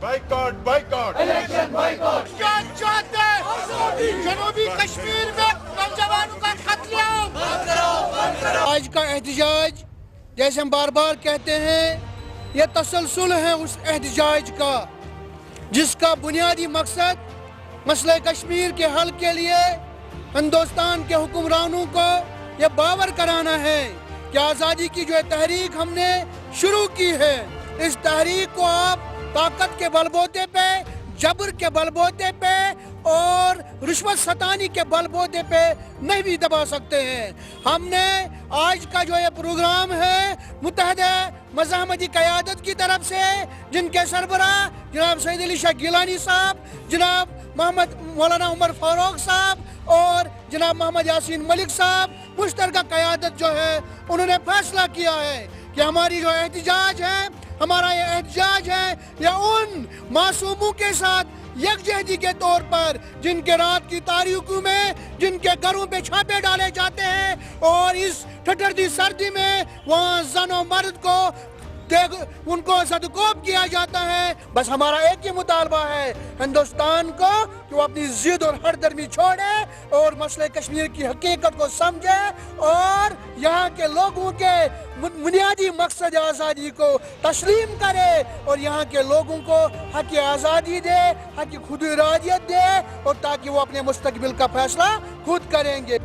Boycott جنوبی کشمیر میں نوجوانوں کا قتل عام. آج کا احتجاج جیسے ہم بار بار کہتے ہیں یہ تسلسل ہے اس احتجاج کا جس کا بنیادی مقصد مسئلہ کشمیر کے حل کے لیے ہندوستان کے حکمرانوں کو یہ باور کرانا ہے کہ آزادی کی جو تحریک ہم نے شروع کی ہے اس تحریک کو آپ طاقت کے بل بوتے پہ جبر کے بل بوتے پہ اور رشوت ستانی کے بل بوتے پہ نہیں بھی دبا سکتے ہیں. ہم نے آج کا جو یہ پروگرام ہے متحدہ مزاحمتی قیادت کی طرف سے جن کے سربراہ جناب سید علی شاہ گیلانی صاحب، جناب محمد مولانا عمر فاروق صاحب اور جناب محمد یاسین ملک صاحب مشترکہ قیادت جو ہے انہوں نے فیصلہ کیا ہے کہ ہماری جو احتجاج ہے ہمارا یہ احتجاج ہے یہ ان معصوموں کے ساتھ یکجہتی کے طور پر جن کے رات کی تاریکیوں میں جن کے گھروں پہ چھاپے ڈالے جاتے ہیں اور اس ٹھٹھرتی سردی میں وہاں زن و مرد کو ان کو صدقوب کیا جاتا ہے. بس ہمارا ایک ہی مطالبہ ہے ہندوستان کو کہ وہ اپنی ضد اور ہر درمی چھوڑے اور مسئلہ کشمیر کی حقیقت کو سمجھے اور یہاں کے لوگوں کے بنیادی مقصد آزادی کو تسلیم کرے اور یہاں کے لوگوں کو حق آزادی دے، حق خود ارادیت دے اور تاکہ وہ اپنے مستقبل کا فیصلہ خود کریں گے.